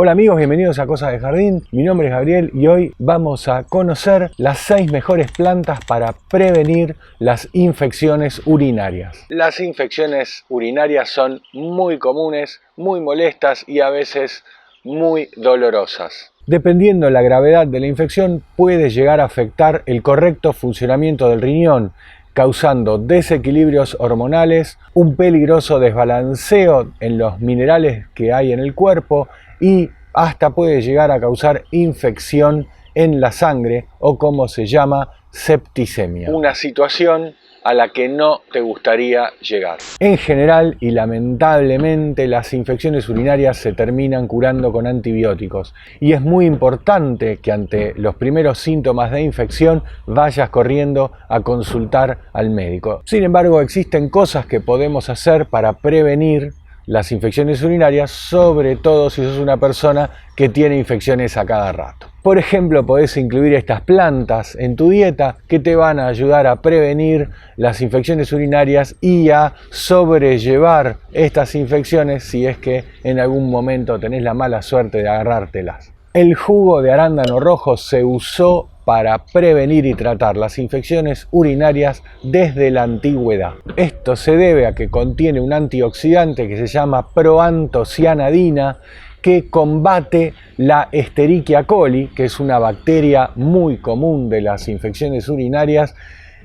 Hola amigos, bienvenidos a Cosas de Jardín. Mi nombre es Gabriel y hoy vamos a conocer las 6 mejores plantas para prevenir las infecciones urinarias. Las infecciones urinarias son muy comunes, muy molestas y a veces muy dolorosas. Dependiendo la gravedad de la infección, puede llegar a afectar el correcto funcionamiento del riñón, causando desequilibrios hormonales, un peligroso desbalanceo en los minerales que hay en el cuerpo y hasta puede llegar a causar infección en la sangre o como se llama septicemia. Una situación a la que no te gustaría llegar. En general y lamentablemente las infecciones urinarias se terminan curando con antibióticos y es muy importante que ante los primeros síntomas de infección vayas corriendo a consultar al médico. Sin embargo, existen cosas que podemos hacer para prevenir las infecciones urinarias, sobre todo si sos una persona que tiene infecciones a cada rato. Por ejemplo, podés incluir estas plantas en tu dieta que te van a ayudar a prevenir las infecciones urinarias y a sobrellevar estas infecciones si es que en algún momento tenés la mala suerte de agarrártelas. El jugo de arándano rojo se usó para prevenir y tratar las infecciones urinarias desde la antigüedad. Esto se debe a que contiene un antioxidante que se llama proantocianidina, que combate la Escherichia coli, que es una bacteria muy común de las infecciones urinarias,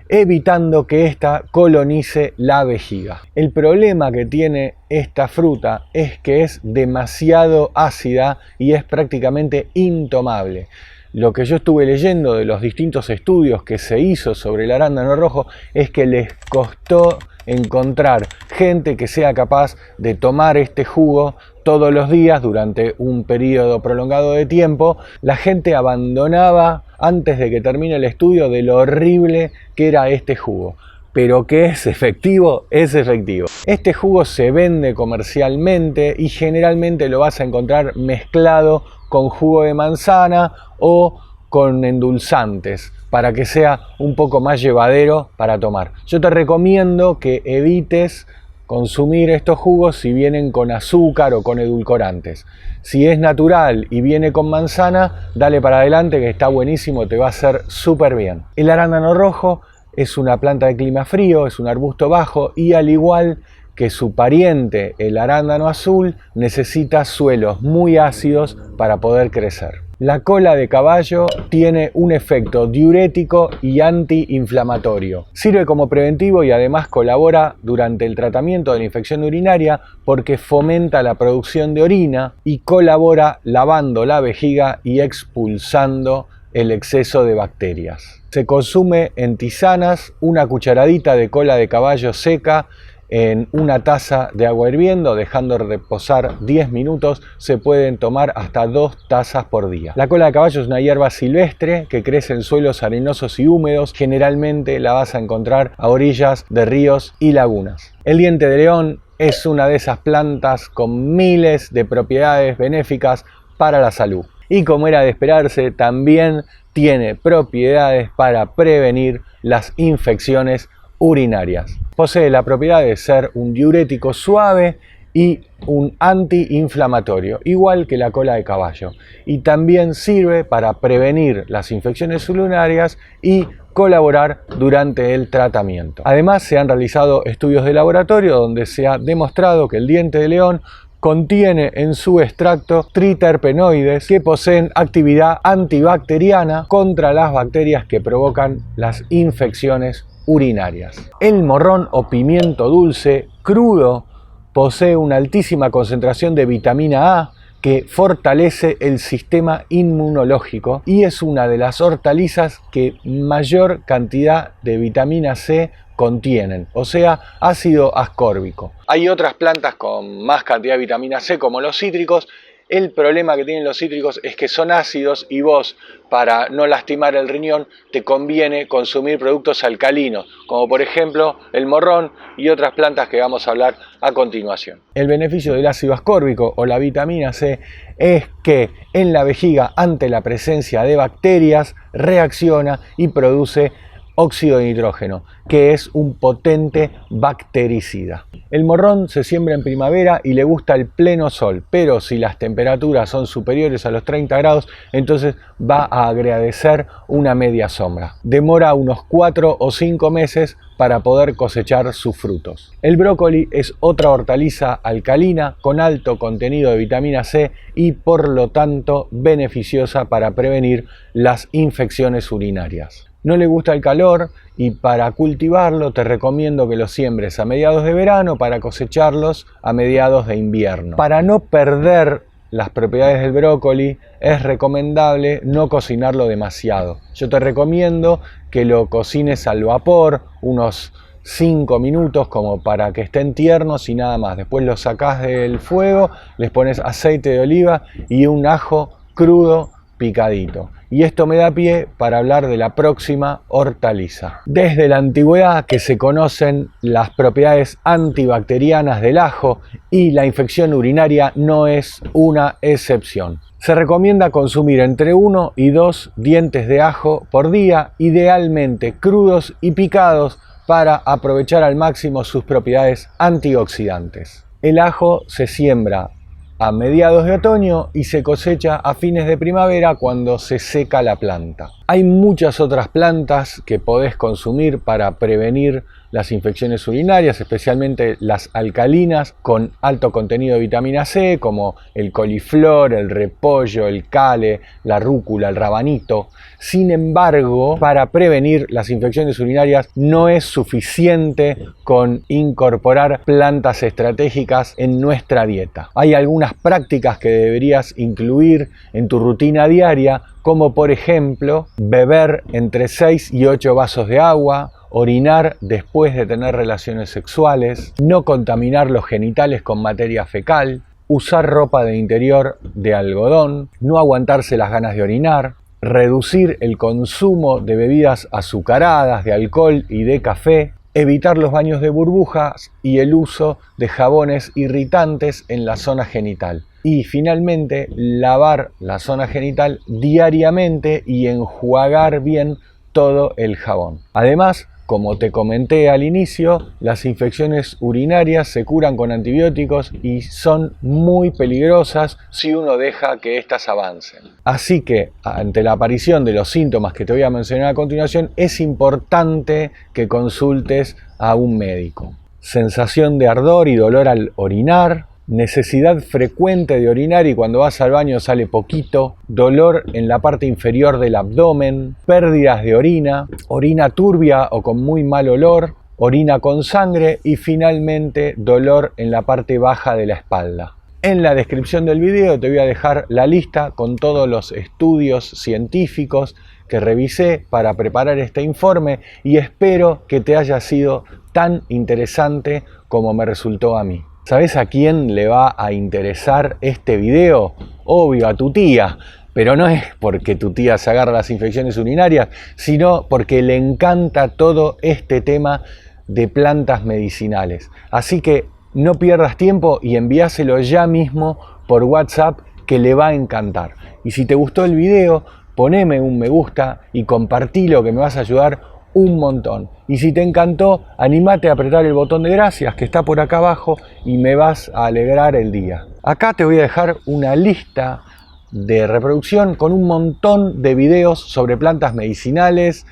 evitando que ésta colonice la vejiga. El problema que tiene esta fruta es que es demasiado ácida y es prácticamente intomable. Lo que yo estuve leyendo de los distintos estudios que se hizo sobre el arándano rojo es que les costó encontrar gente que sea capaz de tomar este jugo todos los días durante un periodo prolongado de tiempo. La gente abandonaba antes de que termine el estudio de lo horrible que era este jugo. Pero que es efectivo, es efectivo. Este jugo se vende comercialmente y generalmente lo vas a encontrar mezclado con jugo de manzana o con endulzantes para que sea un poco más llevadero para tomar. Yo te recomiendo que evites consumir estos jugos si vienen con azúcar o con edulcorantes. Si es natural y viene con manzana, dale para adelante que está buenísimo, te va a hacer súper bien. El arándano rojo es una planta de clima frío, es un arbusto bajo y al igual que su pariente, el arándano azul, necesita suelos muy ácidos para poder crecer. La cola de caballo tiene un efecto diurético y antiinflamatorio. Sirve como preventivo y además colabora durante el tratamiento de la infección urinaria porque fomenta la producción de orina y colabora lavando la vejiga y expulsando el exceso de bacterias. Se consume en tisanas, una cucharadita de cola de caballo seca en una taza de agua hirviendo, dejando reposar 10 minutos, se pueden tomar hasta 2 tazas por día. La cola de caballo es una hierba silvestre que crece en suelos arenosos y húmedos, generalmente la vas a encontrar a orillas de ríos y lagunas. El diente de león es una de esas plantas con miles de propiedades benéficas para la salud. Y como era de esperarse, también tiene propiedades para prevenir las infecciones urinarias. Posee la propiedad de ser un diurético suave y un antiinflamatorio, igual que la cola de caballo. Y también sirve para prevenir las infecciones urinarias y colaborar durante el tratamiento. Además, se han realizado estudios de laboratorio donde se ha demostrado que el diente de león contiene en su extracto triterpenoides que poseen actividad antibacteriana contra las bacterias que provocan las infecciones urinarias. El morrón o pimiento dulce crudo posee una altísima concentración de vitamina A que fortalece el sistema inmunológico y es una de las hortalizas que mayor cantidad de vitamina C contienen, o sea, ácido ascórbico. Hay otras plantas con más cantidad de vitamina C como los cítricos. El problema que tienen los cítricos es que son ácidos y vos, para no lastimar el riñón, te conviene consumir productos alcalinos, como por ejemplo el morrón y otras plantas que vamos a hablar a continuación. El beneficio del ácido ascórbico o la vitamina C es que en la vejiga, ante la presencia de bacterias, reacciona y produce óxido de nitrógeno, que es un potente bactericida. El morrón se siembra en primavera y le gusta el pleno sol, pero si las temperaturas son superiores a los 30 grados, entonces va a agradecer una media sombra. Demora unos 4 o 5 meses para poder cosechar sus frutos. El brócoli es otra hortaliza alcalina con alto contenido de vitamina C y por lo tanto beneficiosa para prevenir las infecciones urinarias. No le gusta el calor y para cultivarlo te recomiendo que lo siembres a mediados de verano para cosecharlos a mediados de invierno. Para no perder las propiedades del brócoli es recomendable no cocinarlo demasiado. Yo te recomiendo que lo cocines al vapor unos 5 minutos como para que estén tiernos y nada más. Después los sacás del fuego, les pones aceite de oliva y un ajo crudo picadito. Y esto me da pie para hablar de la próxima hortaliza. Desde la antigüedad que se conocen las propiedades antibacterianas del ajo y la infección urinaria no es una excepción. Se recomienda consumir entre 1 y 2 dientes de ajo por día, idealmente crudos y picados para aprovechar al máximo sus propiedades antioxidantes. El ajo se siembra a mediados de otoño y se cosecha a fines de primavera cuando se seca la planta. Hay muchas otras plantas que podés consumir para prevenir las infecciones urinarias, especialmente las alcalinas con alto contenido de vitamina C, como el coliflor, el repollo, el kale, la rúcula, el rabanito. Sin embargo, para prevenir las infecciones urinarias no es suficiente con incorporar plantas estratégicas en nuestra dieta. Hay algunas prácticas que deberías incluir en tu rutina diaria, como por ejemplo beber entre 6 y 8 vasos de agua, orinar después de tener relaciones sexuales, no contaminar los genitales con materia fecal, usar ropa de interior de algodón, no aguantarse las ganas de orinar, reducir el consumo de bebidas azucaradas, de alcohol y de café, evitar los baños de burbujas y el uso de jabones irritantes en la zona genital. Y finalmente, lavar la zona genital diariamente y enjuagar bien todo el jabón. Además, como te comenté al inicio, las infecciones urinarias se curan con antibióticos y son muy peligrosas si uno deja que éstas avancen. Así que, ante la aparición de los síntomas que te voy a mencionar a continuación, es importante que consultes a un médico. Sensación de ardor y dolor al orinar, necesidad frecuente de orinar y cuando vas al baño sale poquito, dolor en la parte inferior del abdomen, pérdidas de orina, orina turbia o con muy mal olor, orina con sangre y finalmente dolor en la parte baja de la espalda. En la descripción del video te voy a dejar la lista con todos los estudios científicos que revisé para preparar este informe y espero que te haya sido tan interesante como me resultó a mí. ¿Sabes a quién le va a interesar este video? Obvio, a tu tía. Pero no es porque tu tía se agarra las infecciones urinarias, sino porque le encanta todo este tema de plantas medicinales. Así que no pierdas tiempo y envíaselo ya mismo por WhatsApp que le va a encantar. Y si te gustó el video, poneme un me gusta y compartilo que me vas a ayudar un montón. Y si te encantó, anímate a apretar el botón de gracias que está por acá abajo y me vas a alegrar el día. Acá te voy a dejar una lista de reproducción con un montón de videos sobre plantas medicinales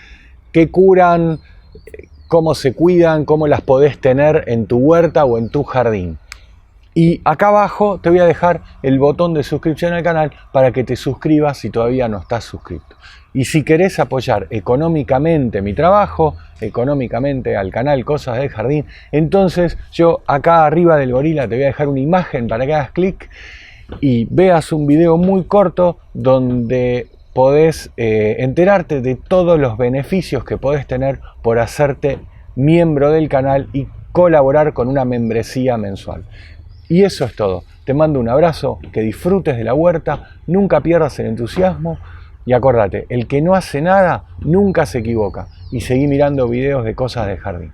que curan, cómo se cuidan, cómo las podés tener en tu huerta o en tu jardín. Y acá abajo te voy a dejar el botón de suscripción al canal para que te suscribas si todavía no estás suscrito. Y si querés apoyar económicamente mi trabajo, económicamente al canal Cosas del Jardín, entonces yo acá arriba del gorila te voy a dejar una imagen para que hagas clic y veas un video muy corto donde podés enterarte de todos los beneficios que podés tener por hacerte miembro del canal y colaborar con una membresía mensual. Y eso es todo. Te mando un abrazo, que disfrutes de la huerta, nunca pierdas el entusiasmo y acordate, el que no hace nada nunca se equivoca y seguí mirando videos de Cosas del Jardín.